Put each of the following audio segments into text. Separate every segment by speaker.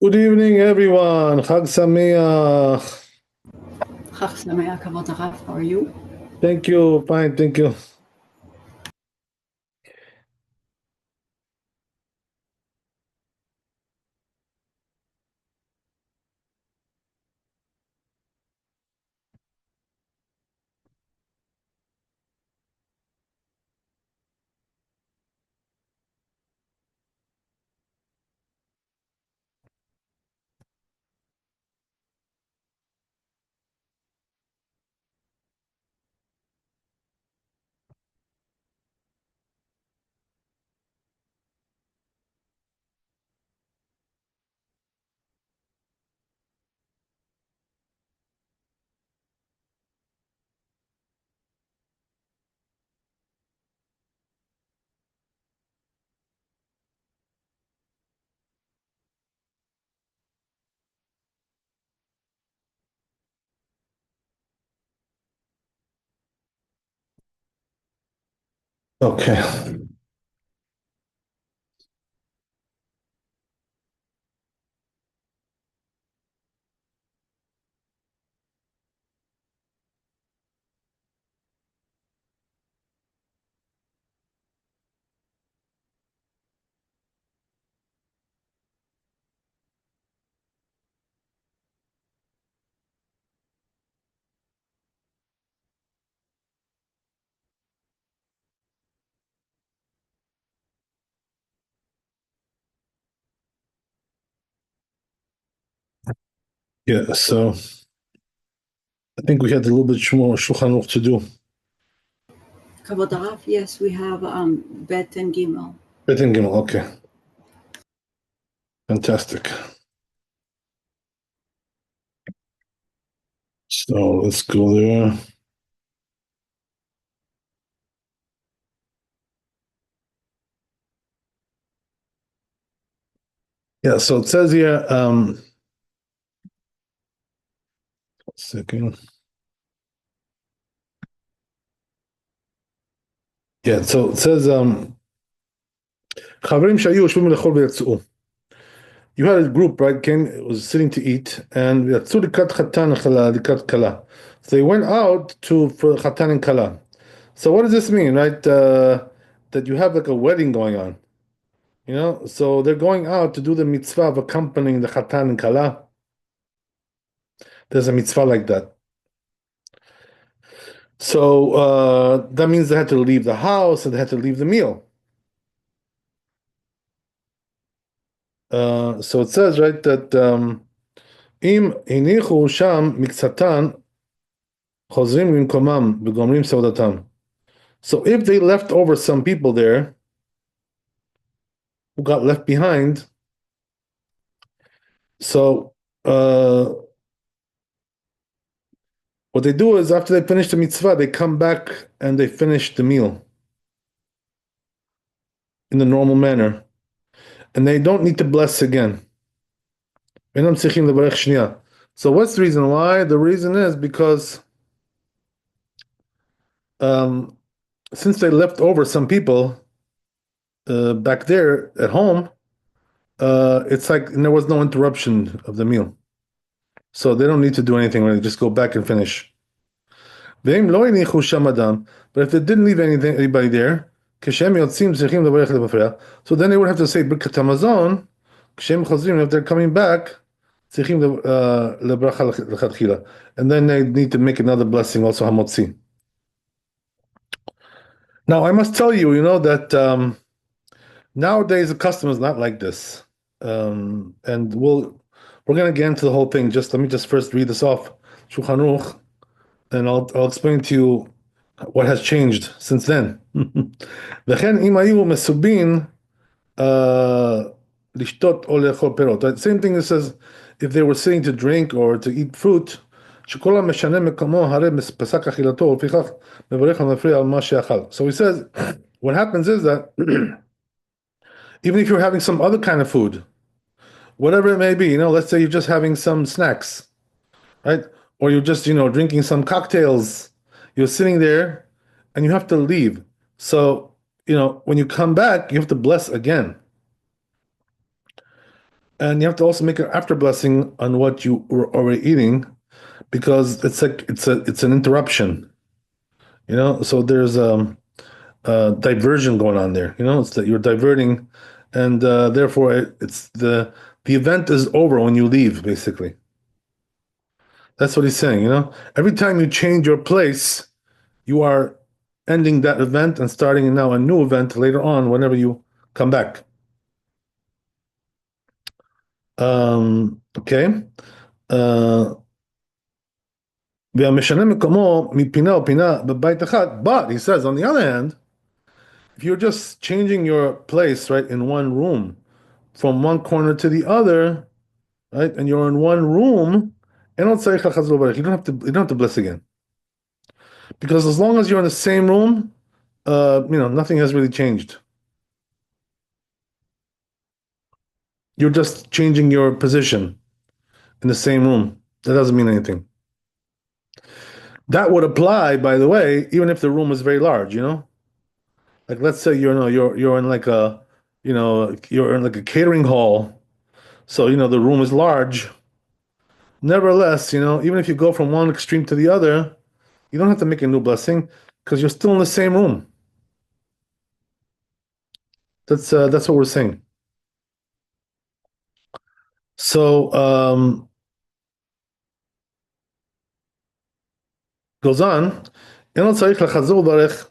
Speaker 1: Good evening, everyone. Chag Sameach.
Speaker 2: Chag Sameach, Kavod Harav. How are you?
Speaker 1: Thank you. Fine, thank you. Okay. Yeah, so I think we had a little bit more Shulchan Aruch to do.
Speaker 2: Kavod Harav, yes, we have Bet and Gimel.
Speaker 1: Bet and Gimel, okay. Fantastic. So let's go there. Yeah, so it says here, 1 second. Yeah, so it says, חברים שהיו יושבים לאכול ויצאו. You had a group, right, was sitting to eat, and יצאו לקראת חתן לקראת כלה. So they went out for חתן and כלה. So what does this mean, right? That you have like a wedding going on, So they're going out to do the mitzvah of accompanying the chatan and kala. There's a mitzvah like that. So that means they had to leave the house and they had to leave the meal. So it says, right, that im hinichu sham miktsatan chozrim limkomam v'gomrim seudatam. So if they left over some people there who got left behind, so what they do is after they finish the mitzvah, they come back and they finish the meal in the normal manner. And they don't need to bless again. So what's the reason why? The reason is because since they left over some people back there at home, it's like there was no interruption of the meal. So they don't need to do anything, really, just go back and finish. But if they didn't leave anybody there, so then they would have to say Birkat Hamazon, if they're coming back, and then they need to make another blessing, also Hamotzi. Now, I must tell you, that nowadays the custom is not like this. And we're going to get into the whole thing. Let me first read this off, Shulchan Aruch, and I'll explain to you what has changed since then. וכן אם היו מסובין לשתות או לאכול פירות. The same thing that says if they were sitting to drink or to eat fruit, שכל המשנה מקומו הרי פסק אכילתו ולפיכך מברך המפריע על מה שאכל. So he says, what happens is that even if you're having some other kind of food, whatever it may be, let's say you're just having some snacks, right? Or you're just, drinking some cocktails, you're sitting there and you have to leave. So, when you come back, you have to bless again. And you have to also make an after blessing on what you were already eating, because it's an interruption, So there's diversion going on there. It's that you're diverting, and therefore it's the event is over when you leave. Basically, that's what he's saying. Every time you change your place, you are ending that event and starting now a new event later on whenever you come back. Okay. Uh, והמשנה מקומו מפינה ופינה בבית אחד, but he says on the other hand, if you're just changing your place, right, in one room from one corner to the other, right, and you're in one room, you don't have to bless again, because as long as you're in the same room, nothing has really changed. You're just changing your position in the same room. That doesn't mean anything. That would apply, by the way, even if the room is very large. Like, let's say you're in like you're in like a catering hall, so the room is large. Nevertheless, even if you go from one extreme to the other, you don't have to make a new blessing because you're still in the same room. That's what we're saying. So goes on. אין עוד צריך לחזור ולברך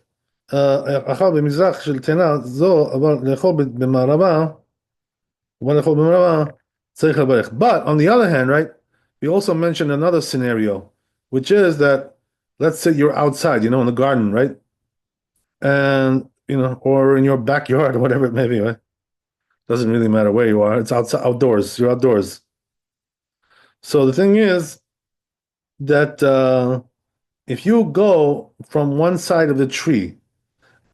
Speaker 1: אכל במזרח של תאנה זו, אבל לאכול במערבה, צריך לברך. But on the other hand, right, we also mentioned another scenario, which is that, let's say you're outside, in the garden, right? And, or in your backyard or whatever it may be, right? Doesn't really matter where you are. It's outside, outdoors. You're outdoors. So the thing is that if you go from one side of the tree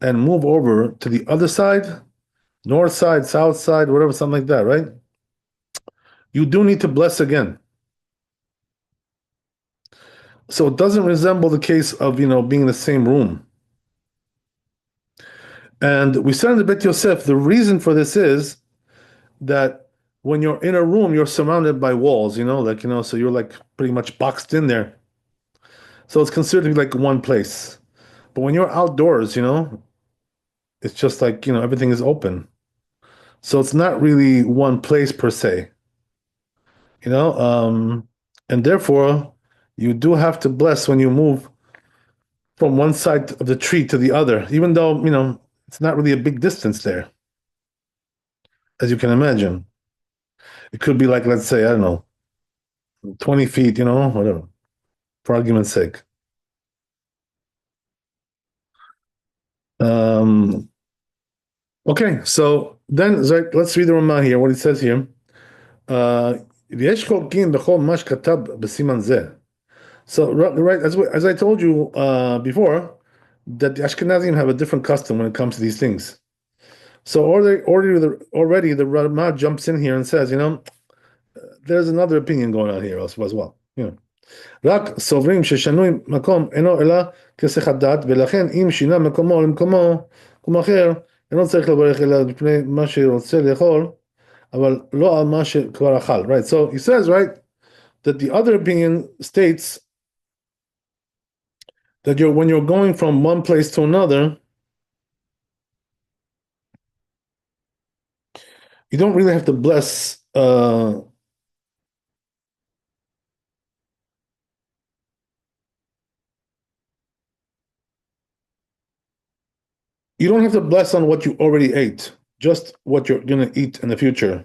Speaker 1: and move over to the other side, north side, south side, whatever, something like that, right? You do need to bless again. So it doesn't resemble the case of, being in the same room. And we said in the Bet Yosef, the reason for this is that when you're in a room, you're surrounded by walls, so you're like pretty much boxed in there. So it's considered to be like one place. But when you're outdoors, it's just like, everything is open. So it's not really one place per se, and therefore you do have to bless when you move from one side of the tree to the other, even though, it's not really a big distance there, as you can imagine. It could be like, let's say, I don't know, 20 feet, whatever, for argument's sake. Okay, so then let's read the Ramah here, what it says here. ויש חולקים בכל מה שכתב בסימן זה. So, right, as I told you before, that the Ashkenazim have a different custom when it comes to these things. So already the Ramah jumps in here and says, there's another opinion going on here as well. רק סוברים ששנוי מקום אינו אלא כסך הדת, ולכן אם שינה מקומו למקום אחר, אינו צריך לברך אלא מפני מה שרוצה לאכול, אבל לא על מה שכבר אכל. Right, so he says, right, that the other opinion states that when you're going from one place to another, you don't really have to bless. You don't have to bless on what you already ate, just what you're going to eat in the future.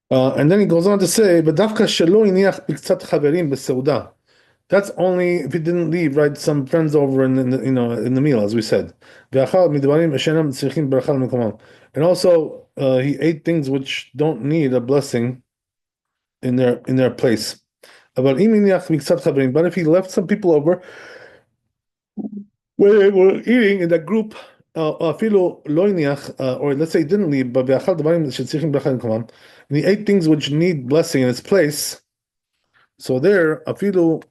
Speaker 1: And then he goes on to say, "B'davka shelo iniach b'ktzat chaverim b'seuda." That's only if he didn't leave, right? Some friends over in the in the meal, as we said. And also, he ate things which don't need a blessing in their place. But if he left some people over when they were eating in that group, or let's say he didn't leave, but and he ate things which need blessing in its place. So there, afilu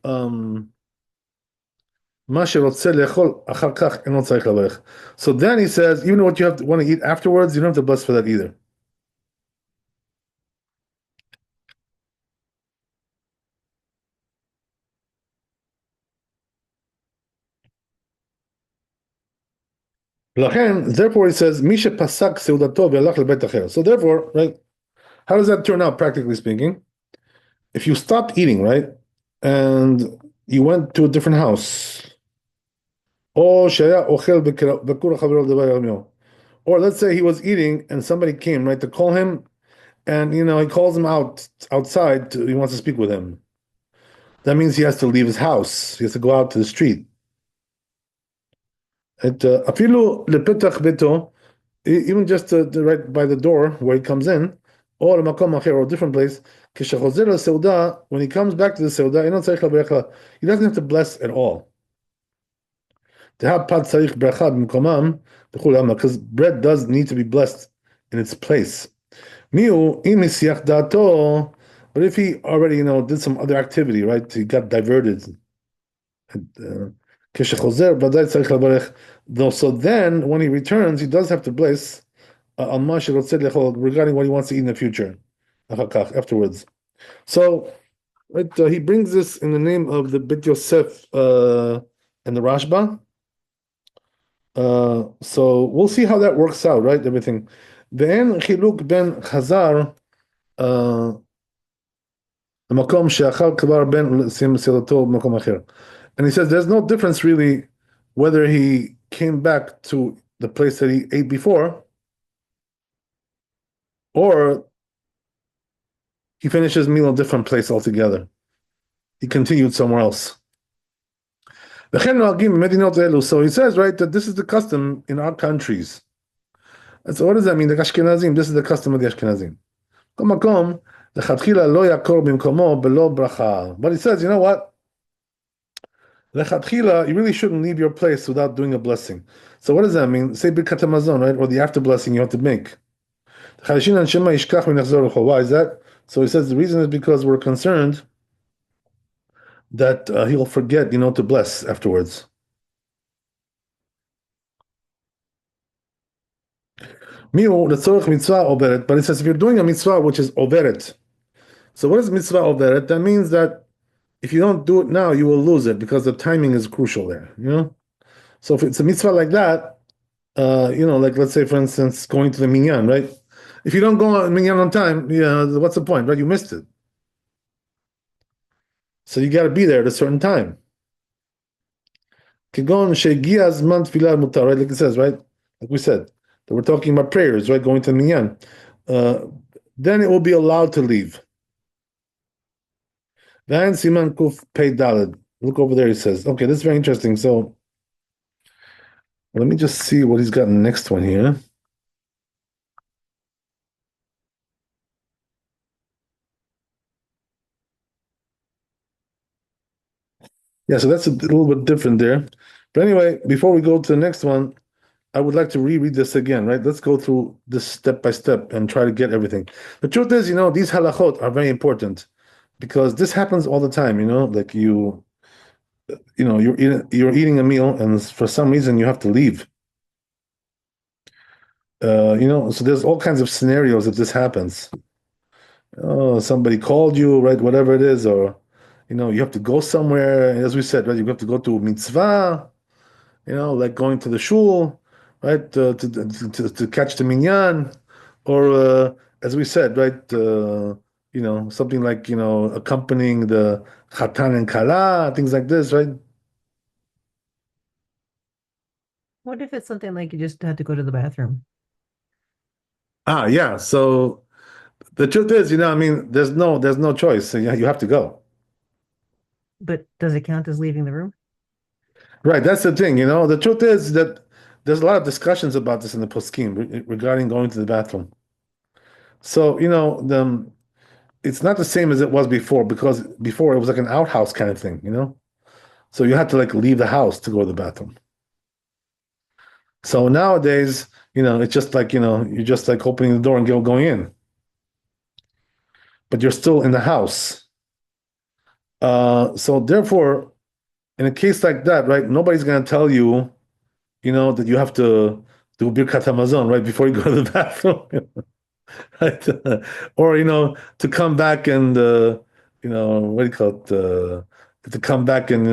Speaker 1: מה שרוצה לאכול אחר כך אינו צריך לברך. So then he says, even what you want to eat afterwards, you don't have to bless for that either. לכן, therefore he says, מי שפסק סעודתו והלך לבית אחר. So therefore, right, how does that turn out, practically speaking? If you stopped eating, right, and you went to a different house, או שהיה אוכל בכור חברו לדבר ירמיהו, or let's say he was eating and somebody came, right, to call him, and he calls him outside, he wants to speak with him. That means he has to leave his house. He has to go out to the street. אפילו לפתח ביתו, even just right by the door where he comes in, or למקום אחר, or a different place, כשחוזר לסעודה, when he comes back to the סעודה, אינו צריך לברך לה. He doesn't have to bless at all. דהפת צריך ברכה במקומם, because bread does need to be blessed in its place. מיהו, אם הסיח דעתו, but if he already, did some other activity, right, he got diverted. כשחוזר, ודאי צריך לברך. So then, when he returns, he does have to bless על מה שרוצה לאכול, regarding what he wants to eat in the future, אחר כך, afterwards. So, right, he brings this in the name of the Bit Yosef and the Rashba. So we'll see how that works out, right? Everything. ואין חילוק בין חזר למקום שאכל כבר בין מסילתו במקום אחר. And he says there's no difference really whether he came back to the place that he ate before or he finished his meal in a different place altogether. He continued somewhere else. So he says, right, that this is the custom in our countries. And so what does that mean? The Ashkenazim, this is the custom of the Ashkenazim. But he says, you know what? You really shouldn't leave your place without doing a blessing. So what does that mean? Say Birkat Hamazon, right? Or the after blessing you have to make. Why is that? So he says the reason is because we're concerned that he'll forget, to bless afterwards. But he says if you're doing a mitzvah which is overet, so what is mitzvah overet? That means that if you don't do it now, you will lose it because the timing is crucial there. So if it's a mitzvah like that, like let's say for instance going to the minyan, right? If you don't go on minyan on time, what's the point, right? You missed it. So you got to be there at a certain time. Right? Like it says, right? Like we said, that we're talking about prayers, right? Going to the minyan. Then it will be allowed to leave. Then Siman Kuf Pei Daled. Look over there, he says. Okay, this is very interesting. So let me just see what he's got in the next one here. Yeah, so that's a little bit different there. But anyway, before we go to the next one, I would like to reread this again, right? Let's go through this step by step and try to get everything. The truth is, these halachot are very important because this happens all the time, like you're eating a meal and for some reason you have to leave. So there's all kinds of scenarios if this happens. Oh, somebody called you, right? Whatever it is, or you have to go somewhere. As we said, right? You have to go to mitzvah, like going to the shul, right? To catch the minyan, or as we said, right? Something like accompanying the chatan and kala, things like this, right?
Speaker 3: What if it's something like you just had to go to the bathroom?
Speaker 1: Yeah. So the truth is, there's no choice. So you have to go.
Speaker 3: But does it count as leaving the room?
Speaker 1: Right. That's the thing. The truth is that there's a lot of discussions about this in the poskim regarding going to the bathroom. So it's not the same as it was before because before it was like an outhouse kind of thing. So you had to like leave the house to go to the bathroom. So nowadays, it's just like you're just like opening the door and going in, but you're still in the house. So therefore, in a case like that, right, nobody's going to tell you, that you have to do Birkat Hamazon right before you go to the bathroom, right? Or, to come back and, what do you call it? To come back and,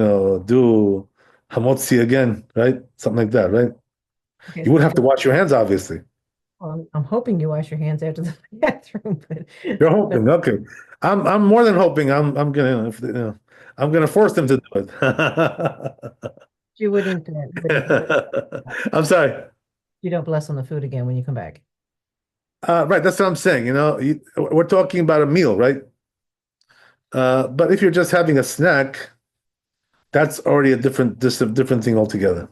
Speaker 1: do Hamotzi again, right? Something like that, right?
Speaker 3: Okay,
Speaker 1: You would have to wash your hands, obviously.
Speaker 3: well, I'm hoping you wash your hands after the bathroom, but
Speaker 1: You're hoping, okay. I'm more than hoping. I'm gonna, I'm gonna force them to do it.
Speaker 3: you wouldn't,
Speaker 1: I'm sorry.
Speaker 3: you don't bless on the food again when you come back.
Speaker 1: Right, that's what I'm saying. We're talking about a meal, right? But if you're just having a snack, that's already a different thing altogether.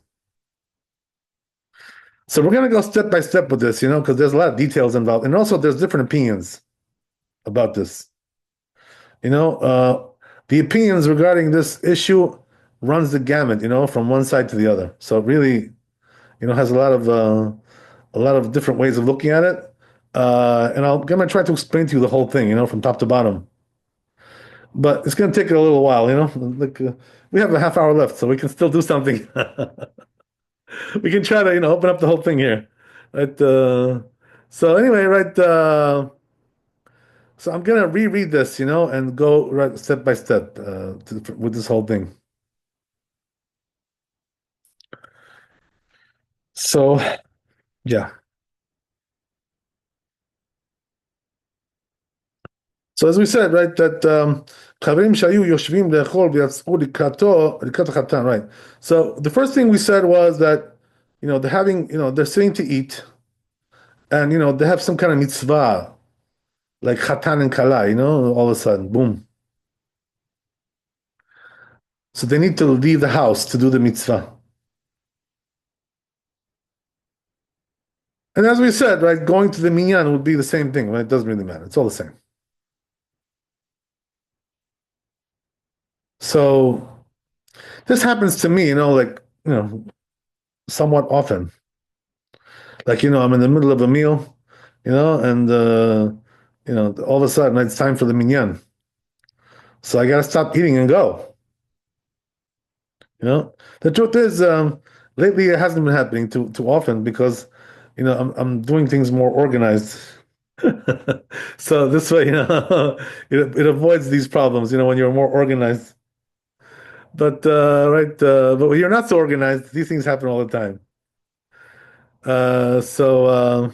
Speaker 1: So we're gonna go step by step with this, because there's a lot of details involved, and also there's different opinions about this. The opinions regarding this issue runs the gamut, from one side to the other. So it really, has a lot of different ways of looking at it. And I'm gonna try to explain to you the whole thing, from top to bottom. But it's gonna take a little while, Like we have a half hour left, so we can still do something. We can try to, open up the whole thing here. Right. So anyway, right. So I'm gonna reread this, and go right step by step with this whole thing. So yeah. So as we said, right, that חברים שהיו יושבים לאכול ויצאו לקראת החתן, right? So the first thing we said was that, they're having, they're sitting to eat, and they have some kind of mitzvah, like chatan and kala, all of a sudden, boom. So they need to leave the house to do the mitzvah. And as we said, right, going to the minyan would be the same thing, right? It doesn't really matter. It's all the same. So this happens to me, like, somewhat often. Like, I'm in the middle of a meal, and all of a sudden it's time for the minyan. So I gotta stop eating and go. The truth is, lately it hasn't been happening too often because, I'm doing things more organized. So this way, it avoids these problems, when you're more organized. But right, but when you're not so organized, these things happen all the time. So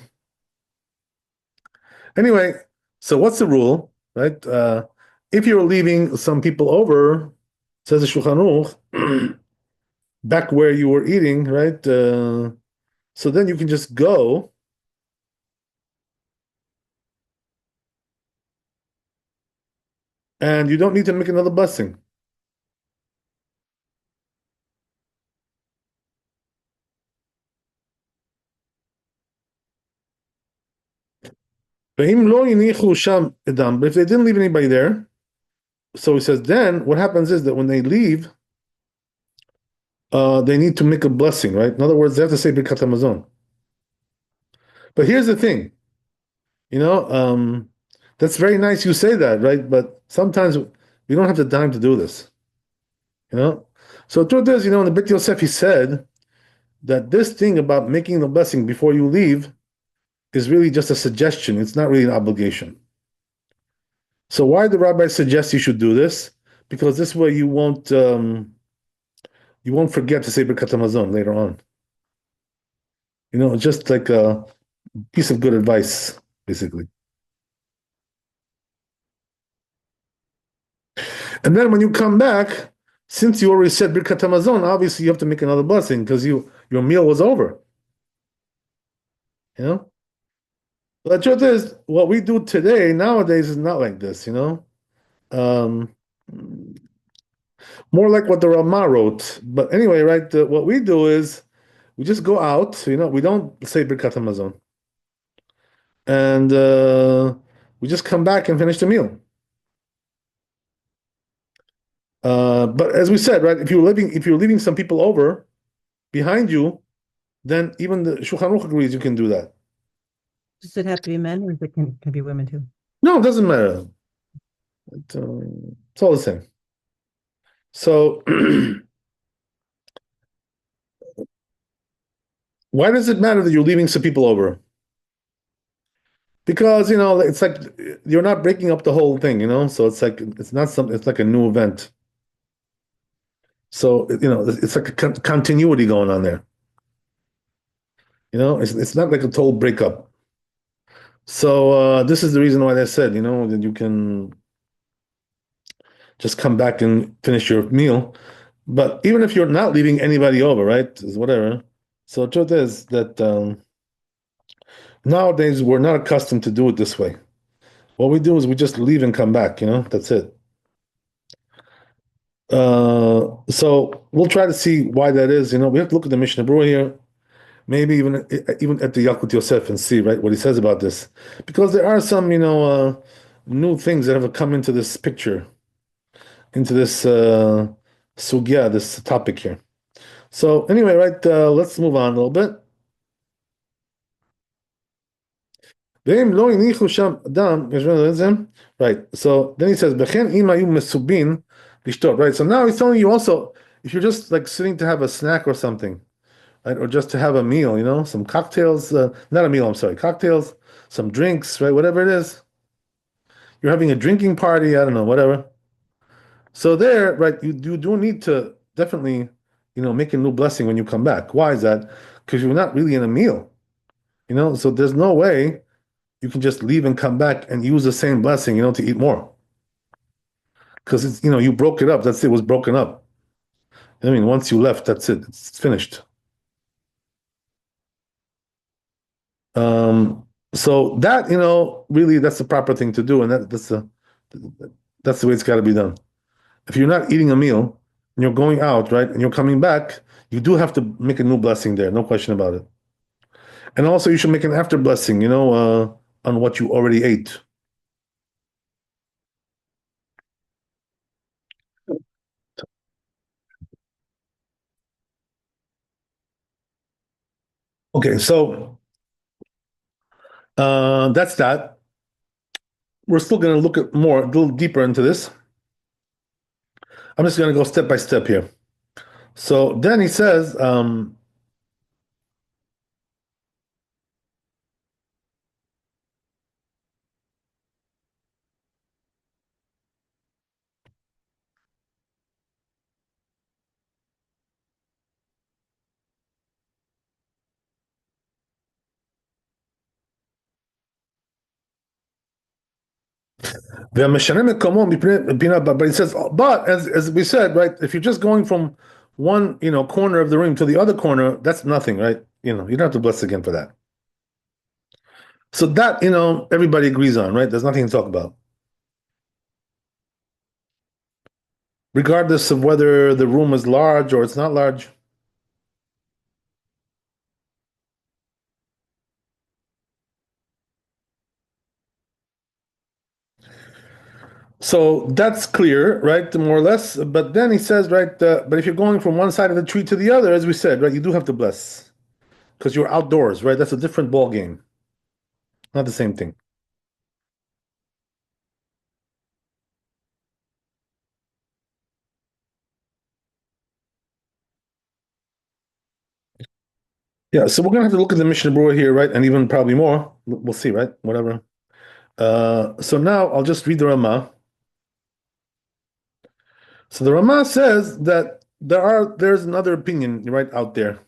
Speaker 1: anyway, so what's the rule, right? If you're leaving some people over, says the Shulchan Aruch, back where you were eating, right? So then you can just go and you don't need to make another blessing. But if they didn't leave anybody there, so he says, then what happens is that when they leave, they need to make a blessing, right? In other words, they have to say Birkat Hamazon. But here's the thing, that's very nice you say that, right? But sometimes we don't have the time to do this, So the truth is, in the Beit Yosef, he said that this thing about making the blessing before you leave is really just a suggestion. It's not really an obligation. So why the rabbi suggests you should do this? Because this way you won't forget to say Birkat Hamazon later on. Just like a piece of good advice, basically. And then when you come back, since you already said Birkat Hamazon, obviously you have to make another blessing because your meal was over. But the truth is, what we do today, nowadays, is not like this, Um, more like what the Rama wrote. But anyway, right, what we do is we just go out, we don't say Birkat Hamazon. And we just come back and finish the meal. But as we said, right, if you're leaving some people over behind you, then even the Shulchan Aruch agrees you can do that.
Speaker 3: Does it have to be men, or it can be women too?
Speaker 1: No, it doesn't matter. It's all the same. So Why does it matter that you're leaving some people over? Because it's like you're not breaking up the whole thing, so it's like it's not something, it's like a new event. So it's like a continuity going on there. It's not like a total breakup. So this is the reason why they said, that you can just come back and finish your meal. But even if you're not leaving anybody over, right, is whatever. So the truth is that nowadays we're not accustomed to do it this way. What we do is we just leave and come back, that's it. So we'll try to see why that is. We have to look at the Mishnah Berurah here, maybe even at the Yalkut Yosef and see right what he says about this, because there are some new things that have come into this picture, into this sugya, this topic here. So anyway, right, let's move on a little bit. Right. So then he says, right. So now he's telling you also, if you're just like sitting to have a snack or something, right, or just to have a meal, some cocktails, not a meal, I'm sorry, cocktails, some drinks, right, whatever it is. You're having a drinking party, I don't know, whatever. So there, right, you do need to definitely, make a new blessing when you come back. Why is that? Because you're not really in a meal, so there's no way you can just leave and come back and use the same blessing, to eat more. Because it's, you broke it up. That's it, was broken up. I mean, once you left, that's it. It's finished. So that, really that's the proper thing to do, and that's the way it's got to be done. If you're not eating a meal and you're going out, right, and you're coming back, you do have to make a new blessing there, no question about it. And also, you should make an after blessing, on what you already ate. Okay, so that's that. We're still going to look at more, a little deeper into this. I'm just going to go step by step here. So then he says, but he says, but as we said, right, if you're just going from one, corner of the room to the other corner, that's nothing, right? You don't have to bless again for that. So that, everybody agrees on, right? There's nothing to talk about. Regardless of whether the room is large or it's not large. So that's clear, right? More or less. But then he says, right, but if you're going from one side of the tree to the other, as we said, right, you do have to bless because you're outdoors, right? That's a different ball game, not the same thing. Yeah, so we're gonna have to look at the Mishnah Berurah here, right, and even probably more. We'll see, right? Whatever. So now I'll just read the Ramah. So the Ramah says that there's another opinion right out there.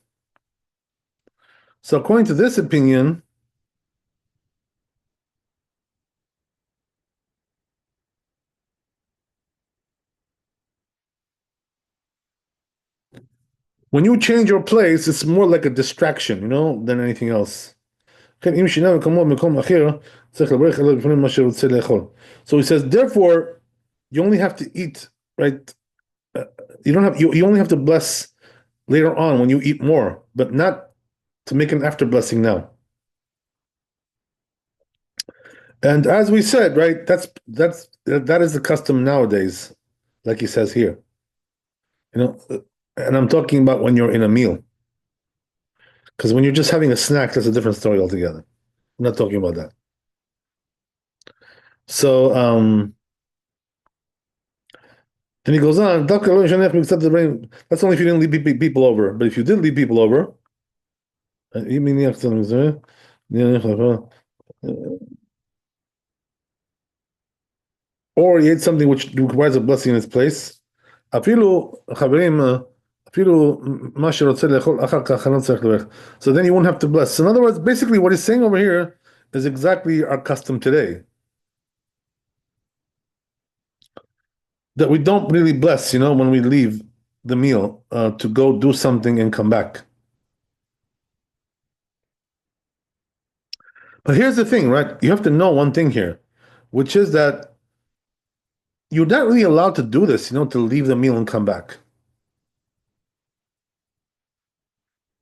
Speaker 1: So according to this opinion, when you change your place, it's more like a distraction, than anything else. So he says, therefore, you only have to eat, right? You don't have you only have to bless later on when you eat more, but not to make an after blessing now. And as we said, right, that is the custom nowadays, like he says here. And I'm talking about when you're in a meal. Because when you're just having a snack, that's a different story altogether. I'm not talking about that. So then he goes on, that's only if you didn't leave people over. But if you did leave people over, אם הניח קצת מזה, or he ate something which requires a blessing in its place. אפילו, חברים, אפילו מה שרוצה לאכול אחר כך, לא צריך לברך. So then you won't have to bless. So in other words, basically what he's saying over here is exactly our custom today. That we don't really bless, when we leave the meal to go do something and come back. But here's the thing, right? You have to know one thing here, which is that you're not really allowed to do this, to leave the meal and come back.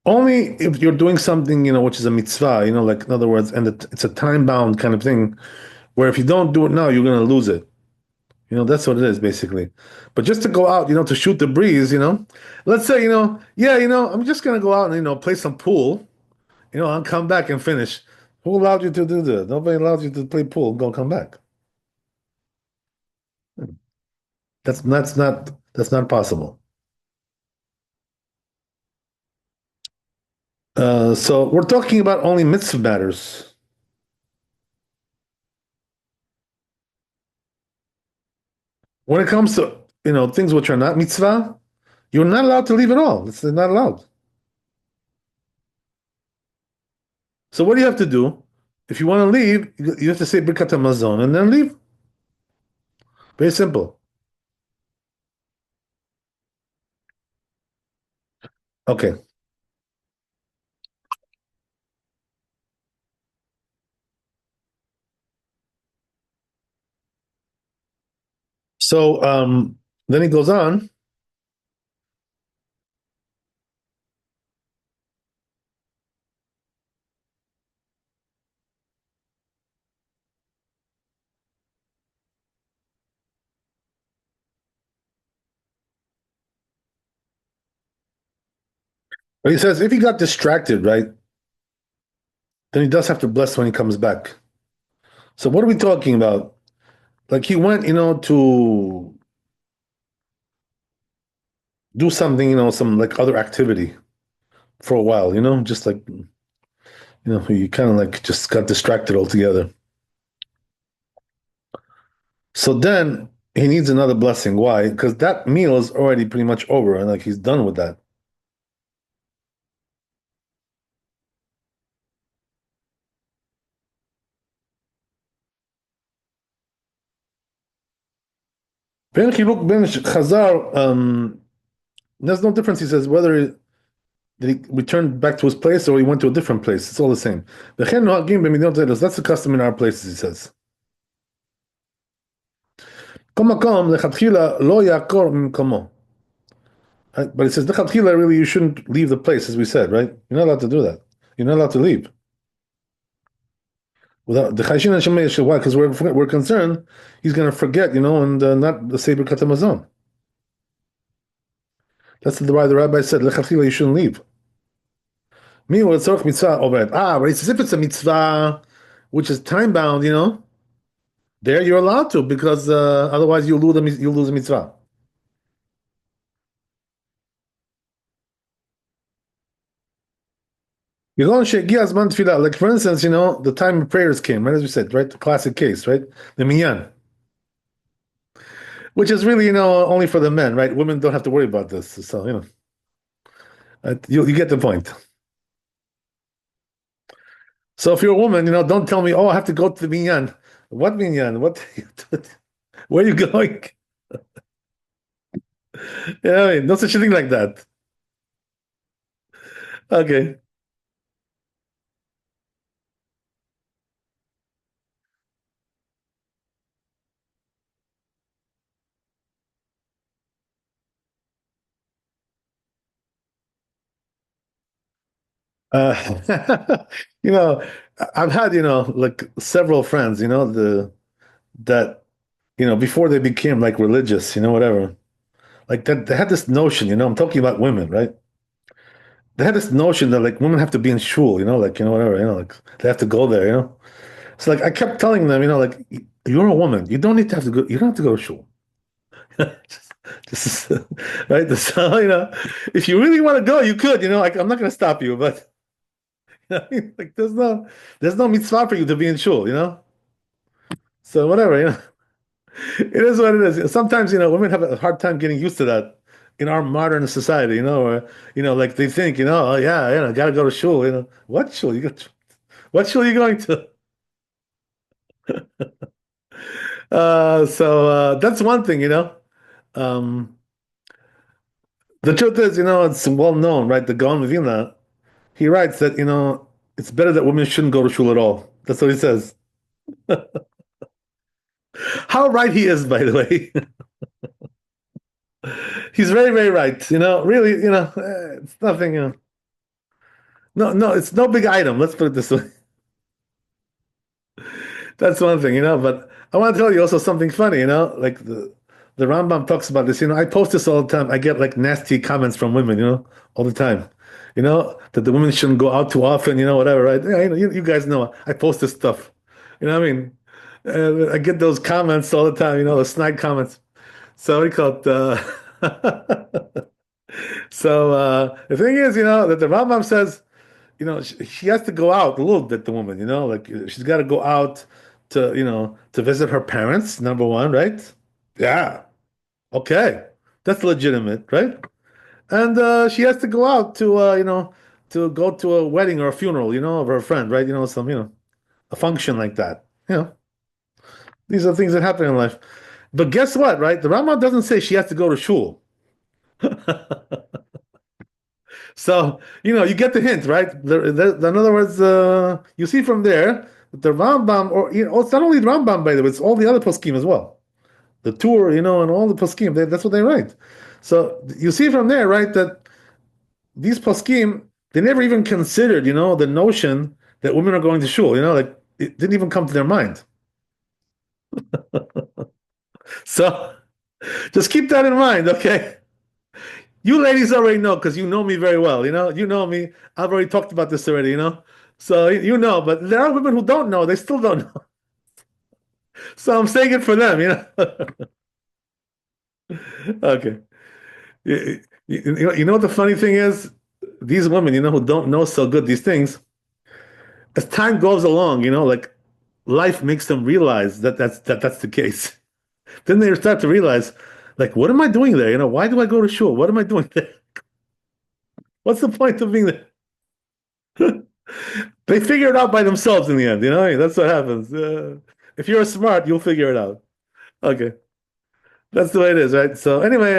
Speaker 1: Only if you're doing something, which is a mitzvah, like in other words, and it's a time-bound kind of thing, where if you don't do it now, you're going to lose it. That's what it is basically. But just to go out, to shoot the breeze, let's say, I'm just going to go out and, play some pool, I'll come back and finish. Who allowed you to do that? Nobody allowed you to play pool and go come back. That's not possible. So we're talking about only mitzvah matters. When it comes to things which are not mitzvah, you're not allowed to leave at all. It's not allowed. So what do you have to do? If you want to leave, you have to say Birkat HaMazon and then leave. Very simple. Okay. So then he goes on. But he says if he got distracted, right, then he does have to bless when he comes back. So what are we talking about? Like he went, to do something, some like other activity for a while, just like, you kind of like just got distracted altogether. So then he needs another blessing. Why? Because that meal is already pretty much over and like he's done with that. Ben Chiluk ben Chazar, there's no difference, he says, whether did he returned back to his place or he went to a different place. It's all the same. That's the custom in our places, he says. But it says, really, you shouldn't leave the place, as we said, right? You're not allowed to do that. You're not allowed to leave. Without the Chayshin and Shemay, why? Because we're concerned he's going to forget, and not the Sefer Katamazon. That's why the rabbi said, you shouldn't leave. But he says, if it's a mitzvah, which is time bound, there you're allowed to, because otherwise you lose the mitzvah. Like for instance, the time of prayers came, right? As we said, right? The classic case, right? The minyan. Which is really, only for the men, right? Women don't have to worry about this. So, you get the point. So if you're a woman, don't tell me, oh, I have to go to the minyan. What minyan? Where are you going? No such a thing like that. Okay. Uh, you know, I've had, like several friends, that, before they became like religious, whatever, like that they had this notion, I'm talking about women, right? They had this notion that like women have to be in shul, like, whatever, like they have to go there, So like I kept telling them, like you're a woman, you don't need to have to go, you don't have to go to shul. This is right. So, if you really want to go, you could, like I'm not going to stop you, but Like there's no mitzvah for you to be in shul, So whatever, it is what it is. Sometimes, women have a hard time getting used to that in our modern society, or like they think, oh yeah, gotta go to shul, What shul? What shul are you going to? So that's one thing, Um, the truth is, it's well known, right? The Gaon of Vilna, he writes that, it's better that women shouldn't go to shul at all. That's what he says. How right he is, by the way. He's very, very right. Really, it's nothing, no, no, it's no big item. Let's put it this way. That's one thing, But I want to tell you also something funny, like the Rambam talks about this. I post this all the time. I get like nasty comments from women, all the time. That the women shouldn't go out too often, whatever, right? Yeah, you guys know I post this stuff. You know what I mean? I get those comments all the time, the snide comments. So we call it. So the thing is, that the Rambam says, she has to go out a little bit, the woman, like she's got to go out to, to visit her parents, number one, right? Yeah. Okay. That's legitimate, right? And she has to go out to, to go to a wedding or a funeral, of her friend, right? Some, a function like that. These are things that happen in life. But guess what, right? The Rambam doesn't say she has to go to shul. So, you get the hint, right? In other words, you see from there that the Rambam, or it's not only the Rambam, by the way, it's all the other poskim as well. The Tur, and all the poskim, that's what they write. So you see from there, right, that these poskim, they never even considered, the notion that women are going to shul, like it didn't even come to their mind. So just keep that in mind, okay? You ladies already know because you know me very well. You know me. I've already talked about this already. So you know. But there are women who don't know. They still don't know. So I'm saying it for them. Okay. You know what the funny thing is? These women, who don't know so good these things, as time goes along, like life makes them realize that's the case. Then they start to realize, like, what am I doing there? Why do I go to shul? What am I doing there? What's the point of being there? They figure it out by themselves in the end, That's what happens. If you're smart, you'll figure it out. Okay, that's the way it is, right? So anyway,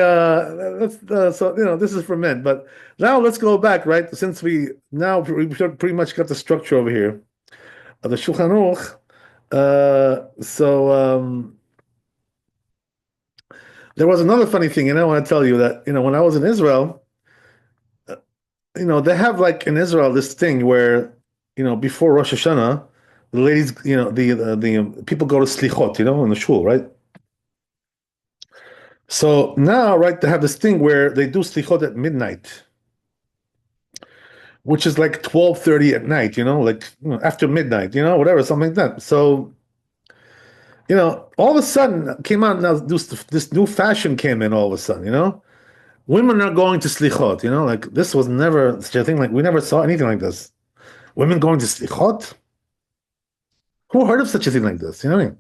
Speaker 1: this is for men, but now let's go back, right? Since we pretty much got the structure over here of the Shulchan Aruch. There was another funny thing, and I want to tell you that when I was in Israel, they have like in Israel this thing where before Rosh Hashanah, the ladies, the people go to slichot, in the shul, right? So now, right, they have this thing where they do slichot at midnight, which is like 12:30 at night, like after midnight, whatever, something like that. So all of a sudden came out now this new fashion came in all of a sudden, women are going to slichot, like this was never such a thing, like we never saw anything like this. Women going to slichot? Who heard of such a thing like this? You know what I mean?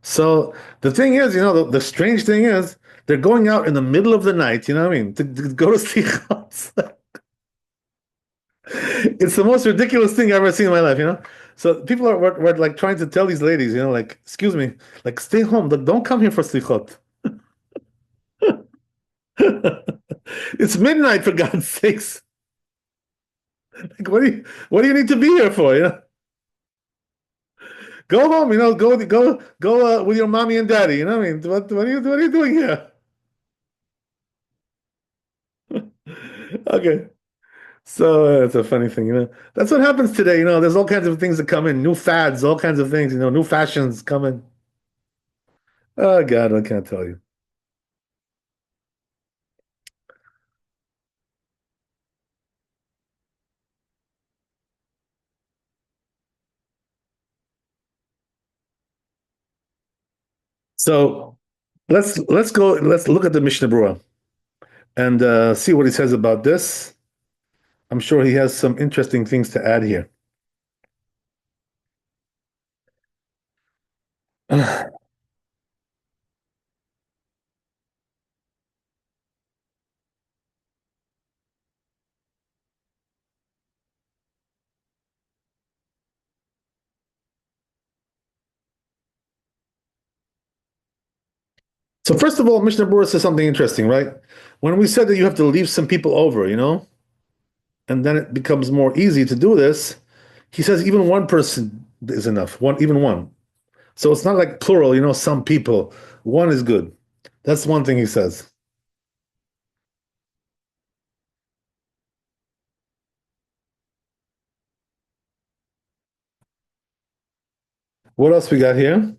Speaker 1: So the thing is, the strange thing is they're going out in the middle of the night, you know what I mean, to go to slichot. It's the most ridiculous thing I've ever seen in my life, So people were like trying to tell these ladies, like, excuse me, like stay home, don't come here for slichot. It's midnight for God's sakes. Like, what do you need to be here for? Go home, go with your mommy and daddy. You know what I mean? What are you doing here? Okay. So it's a funny thing, That's what happens today, There's all kinds of things that come in, new fads, all kinds of things, new fashions coming. Oh God, I can't tell you. So let's look at the Mishnah Berurah and see what he says about this. I'm sure he has some interesting things to add here. So first of all, Mishnah Berurah says something interesting, right? When we said that you have to leave some people over, and then it becomes more easy to do this, he says even one person is enough. Even one. So it's not like plural, some people. One is good. That's one thing he says. What else we got here?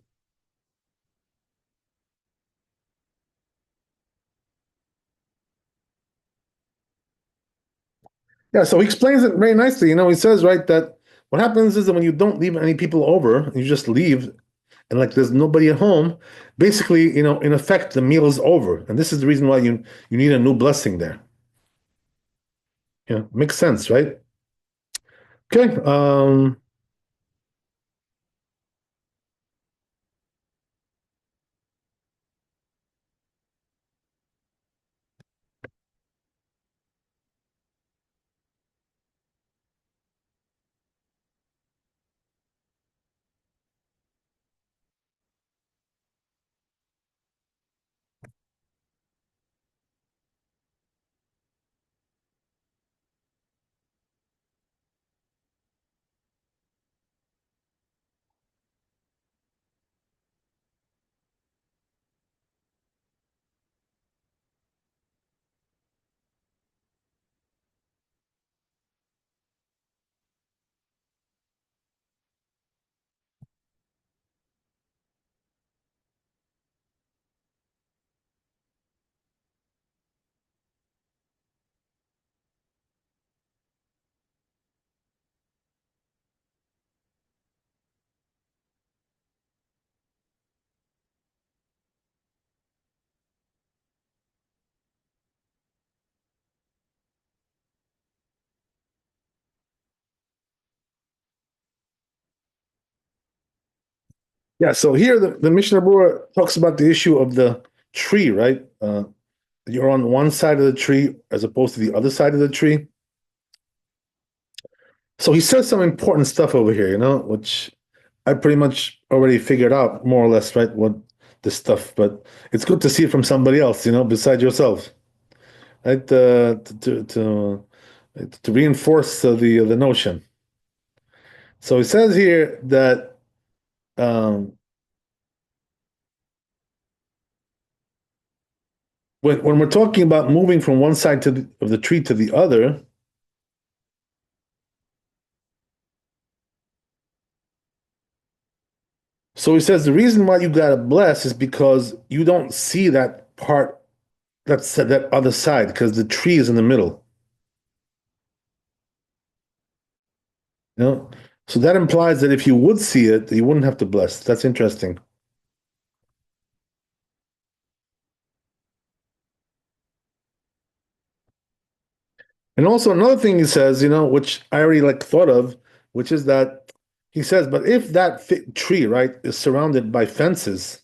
Speaker 1: Yeah, so he explains it very nicely. He says, right, that what happens is that when you don't leave any people over, you just leave, and like there's nobody at home, basically, in effect, the meal is over. And this is the reason why you need a new blessing there. Yeah, makes sense, right? Okay. Yeah, so here the Mishnah Berurah talks about the issue of the tree, right? You're on one side of the tree as opposed to the other side of the tree. So he says some important stuff over here, which I pretty much already figured out more or less, right? What this stuff, but it's good to see it from somebody else, besides yourself, right? To reinforce the notion. So he says here that um, when we're talking about moving from one side of the tree to the other, so he says the reason why you gotta bless is because you don't see that part, that other side, because the tree is in the middle. You know, so that implies that if you would see it, you wouldn't have to bless. That's interesting. And also another thing he says, which I already like thought of, which is that he says, but if that tree, right, is surrounded by fences,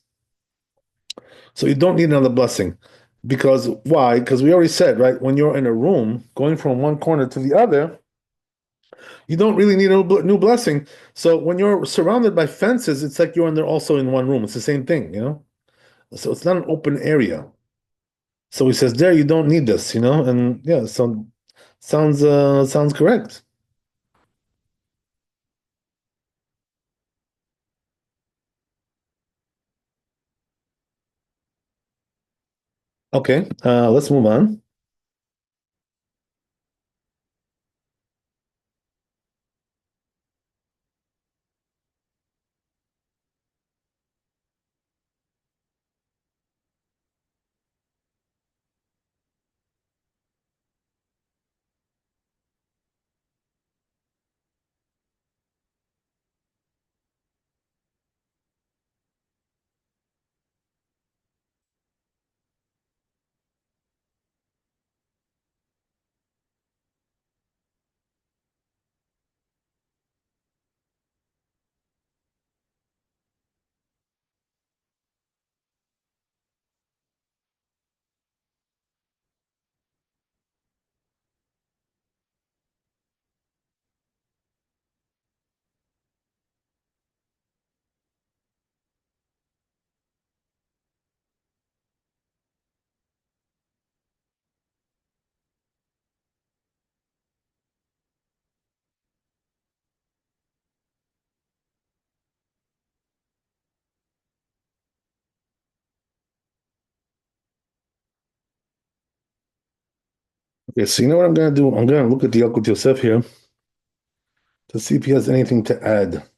Speaker 1: so you don't need another blessing. Because why? Because we already said, right, when you're in a room going from one corner to the other, you don't really need a new blessing. So when you're surrounded by fences, it's like you're in there also in one room. It's the same thing. So it's not an open area. So he says there you don't need this, and yeah, so sounds correct. Okay, let's move on. Okay, so you know what I'm gonna do? I'm gonna look at the Yalkut Yosef here to see if he has anything to add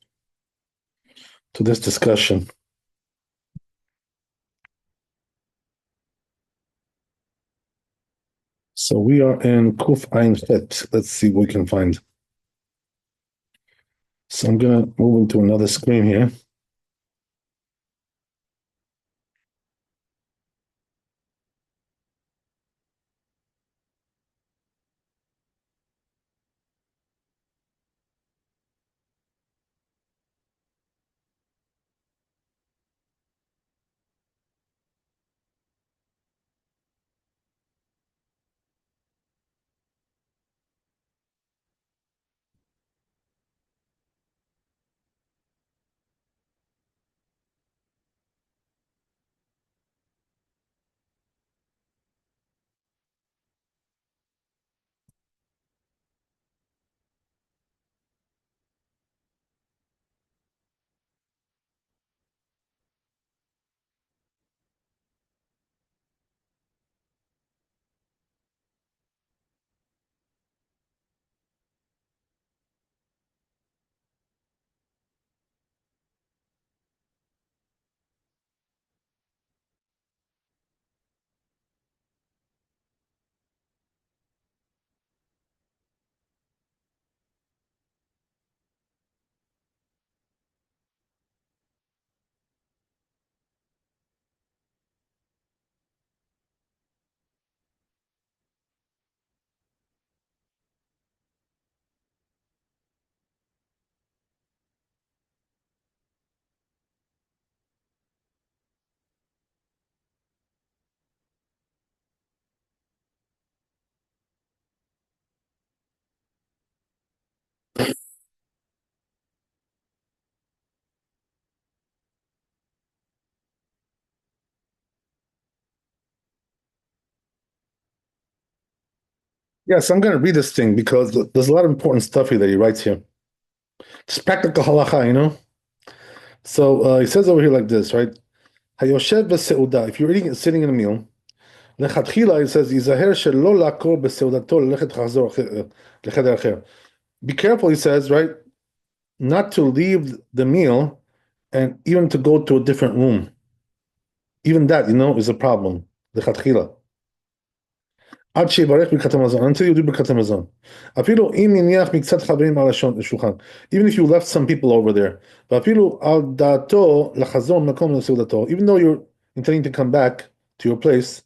Speaker 1: to this discussion. So we are in Kuf Ein Chet. Let's see what we can find. So I'm gonna move into another screen here. Yes, I'm gonna read this thing because there's a lot of important stuff here that he writes here. It's practical halacha, you know. So he says over here like this, right? Hayoshev b'seuda. If you're eating sitting in a meal, lechatchila it says yizaher shelo lakor b'seudato lelechet chazor lecheder acher. Be careful, he says, right, not to leave the meal and even to go to a different room. Even that, you know, is a problem. Lechatchila. עד שיברך ברכת המזון, until you do ברכת המזון. אפילו אם יניח מקצת חברים על השולחן, even if you left some people over there, ואפילו על דעתו לחזור ממקום לסעודתו, even though you're intending to come back to your place,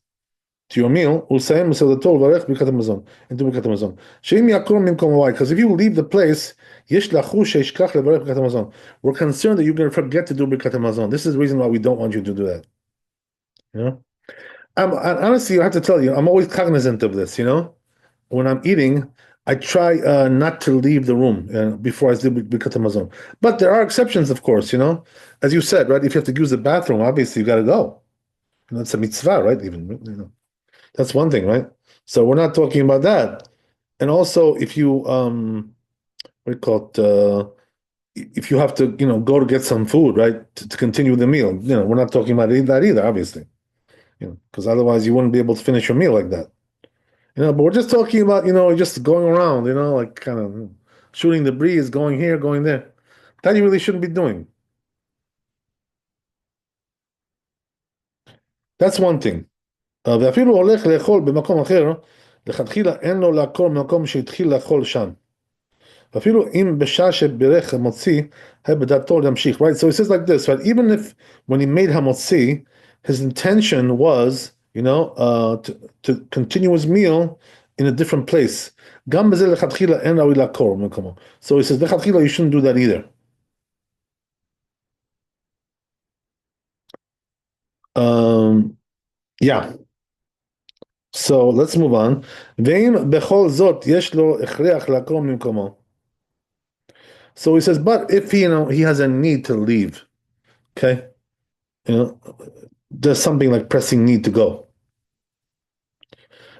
Speaker 1: to your meal, ולסיים בסעודתו ולברך ברכת המזון, and do ברכת המזון. שאם יעקור ממקום why, because if you leave the place, יש לחוש שישכח לברך ברכת המזון. We're concerned that you're going to forget to do ברכת המזון. This is the reason why we don't want you to do that. You know? Honestly, I have to tell you, I'm always cognizant of this, you know? When I'm eating, I try not to leave the room before I do Birkat Hamazon. But there are exceptions, of course, you know? As you said, right? If you have to use the bathroom, obviously you got to go. You know, it's a mitzvah, right? Even, you know, that's one thing, right? So we're not talking about that. And also, if you, what do you call it? If you have to, you know, go to get some food, right? To continue the meal, you know, we're not talking about that either, obviously. You know, because otherwise you wouldn't be able to finish your meal like that. You know, but we're just talking about, you know, just going around, you know, like kind of shooting the breeze, going here, going there. That you really shouldn't be doing. That's one thing. ואפילו הולך לאכול במקום אחר, לכתחילה אין לו לעקור ממקום שהתחיל לאכול שם. ואפילו אם בשעה שבירך המוציא, בדעתו להמשיך, right? So he says like this, right? Even if when he made hamotzi, his intention was, you know, to continue his meal in a different place. גם בזה לכתחילה אין ראוי לעקור ממקומו. So he says, לכתחילה, you shouldn't do that either. Yeah. So let's move on. ואם בכל זאת יש לו הכרח לעקור ממקומו. So he says, but if he, you know, he has a need to leave, okay, you know, there's something like pressing need to go.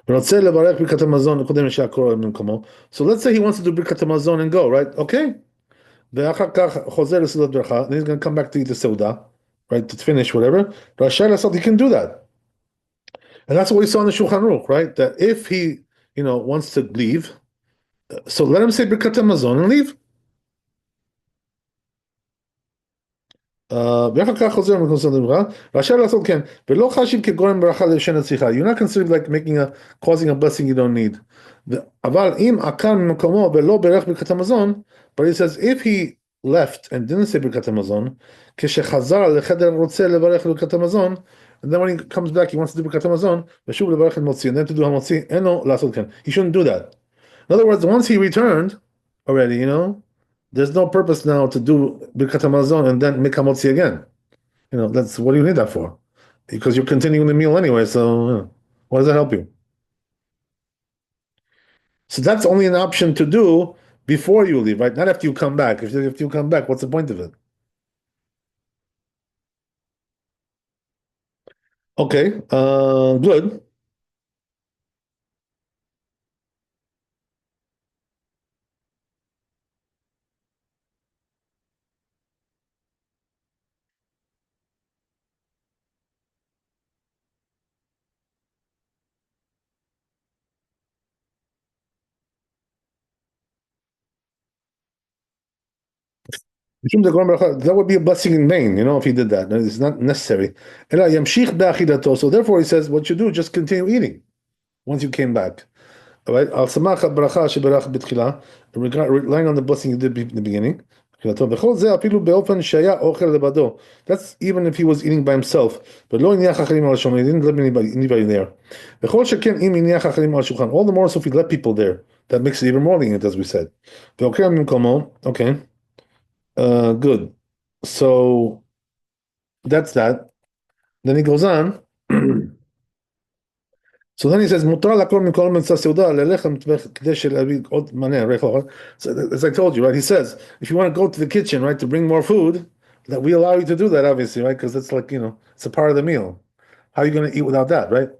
Speaker 1: So let's say he wants to do Birkat Hamazon and go, right? Okay. Then he's going to come back to eat the Seudah, right? To finish whatever. He can do that. And that's what we saw in the Shulchan Aruch, right? That if he, wants to leave, so let him say Birkat Hamazon and leave. You're not considered like causing a blessing you don't need. But he says if he left and didn't say Birkat Hamazon, and then when he comes back he wants to do Birkat Hamazon, and then to do Hamotzi, he shouldn't do that. In other words, once he returned already, there's no purpose now to do Birkat Hamazon and then make Hamotzi again. That's what do you need that for? Because you're continuing the meal anyway, so what does that help you? So that's only an option to do before you leave, right? Not after you come back. If you come back, what's the point of it? Okay, good. That would be a blessing in vain, if he did that. It's not necessary. So therefore, he says, what you do, just continue eating once you came back. All right? Relying on the blessing you did in the beginning. That's even if he was eating by himself. But he didn't let anybody there. All the more so if he let people there. That makes it even more lenient, as we said. Okay. Good. So that's that. Then he goes on. So then he says, "Mutar lakol mikol mitzvah seuda lelechem k'dei shel avi od maneh rechol." So as I told you, right? He says, if you want to go to the kitchen, right, to bring more food, that we allow you to do that, obviously, right? Because it's like it's a part of the meal. How are you going to eat without that, right?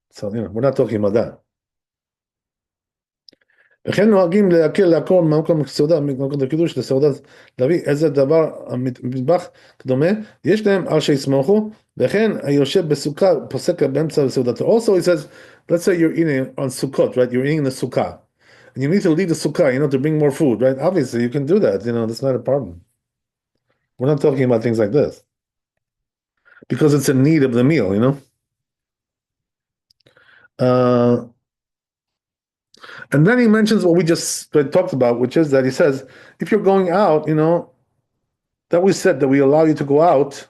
Speaker 1: So we're not talking about that. וכן נוהגים להקל לעקור ממקום סעודה, ממקום הקידוש לסעודה, להביא איזה דבר המטבח כדומה, יש להם על שיסמוכו, וכן היושב בסוכה פוסק באמצע סעודתו. Also he says, let's say you're eating on Sukkot, right? You're eating in the sukkah, and you need to leave the sukkah, to bring more food, right? Obviously you can do that, that's not a problem. We're not talking about things like this. Because it's a need of the meal, And then he mentions what we just talked about, which is that he says, if you're going out, that we said that we allow you to go out,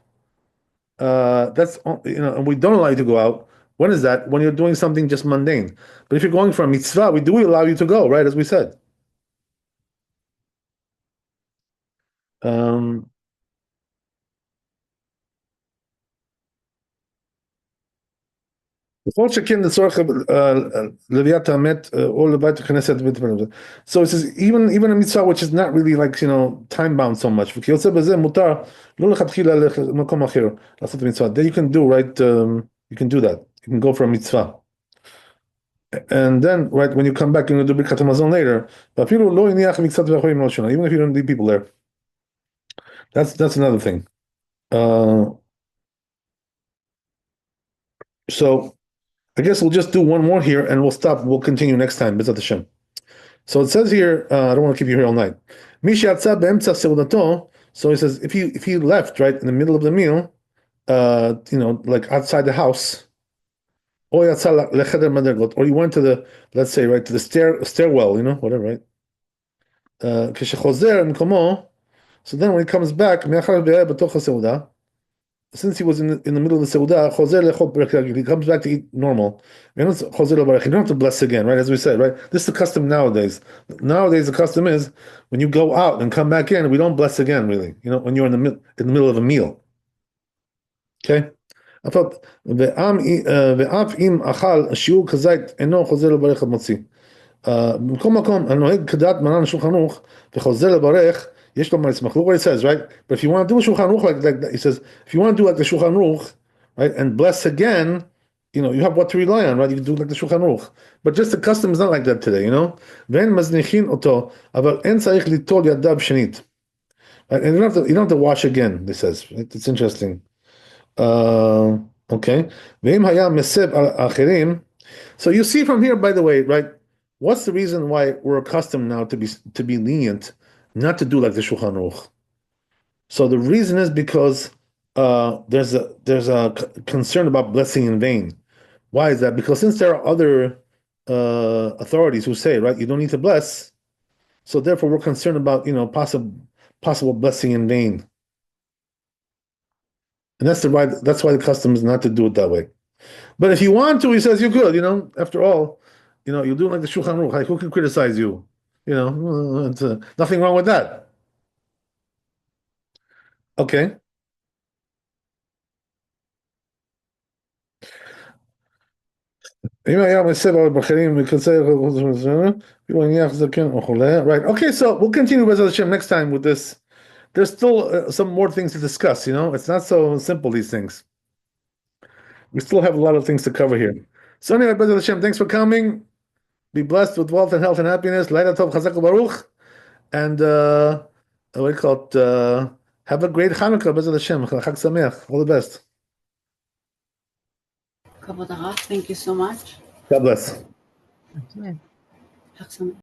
Speaker 1: that's, and we don't allow you to go out. When is that? When you're doing something just mundane. But if you're going for a mitzvah, we do allow you to go, right? As we said. So it says even a mitzvah which is not really like time bound so much. Then you can do right. You can do that. You can go for a mitzvah, and then right when you come back, you're going to do Birkat Hamazon later. Even if you don't leave people there, that's another thing. So I guess we'll just do one more here and we'll stop. We'll continue next time. B'ezrat Hashem. So it says here, I don't want to keep you here all night. So he says if he left right in the middle of the meal, like outside the house, or you went to the, let's say, right to the stairwell, whatever, right? So then when he comes back, since he was in the middle of the Seudah, he comes back to eat normal. You don't have to bless again, right? As we said, right? This is the custom nowadays. Nowadays, the custom is when you go out and come back in, we don't bless again, really. When you're in the middle of a meal. Okay? I thought, ואף אם אכל שיעור כזית אינו חוזר לברך המוציא. במקום מקום, הנוהג כדעת מרן השולחן ערוך וחוזר לברך, יש לו מה לסמוך. Look what it says, right? But if you want to do Shulchan Aruch like that, he says, if you want to do like the Shulchan Aruch, right, and bless again, you have what to rely on, right? You can do like the Shulchan Aruch. But just the custom is not like that today, ואין מזניחין אותו, אבל אין צריך ליטול ידיו שנית. And you don't have to wash again, he says. It's interesting. Okay. ואם היה מסב על האחרים, so you see from here, by the way, right? What's the reason why we're accustomed now to be lenient, not to do like the Shulchan Aruch? So the reason is because there's a concern about blessing in vain. Why is that? Because since there are other authorities who say, right, you don't need to bless, so therefore we're concerned about possible blessing in vain, and that's why the custom is not to do it that way. But if you want to, he says you could. After all, you're doing like the Shulchan Aruch. Like, who can criticize you? It's, nothing wrong with that. Okay. Right. Okay. So we'll continue Bezrat Hashem next time with this. There's still some more things to discuss. It's not so simple, these things. We still have a lot of things to cover here. So anyway, Bezrat Hashem, thanks for coming. Be blessed with wealth and health and happiness. Laila Tov Chazak Baruch. And what do you call it? Have a great Hanukkah, Bezrat Hashem. Chag Sameach. All the best.
Speaker 2: Kavod Harav, thank you so much.
Speaker 1: God bless.
Speaker 3: Yeah.
Speaker 2: Chag Sameach.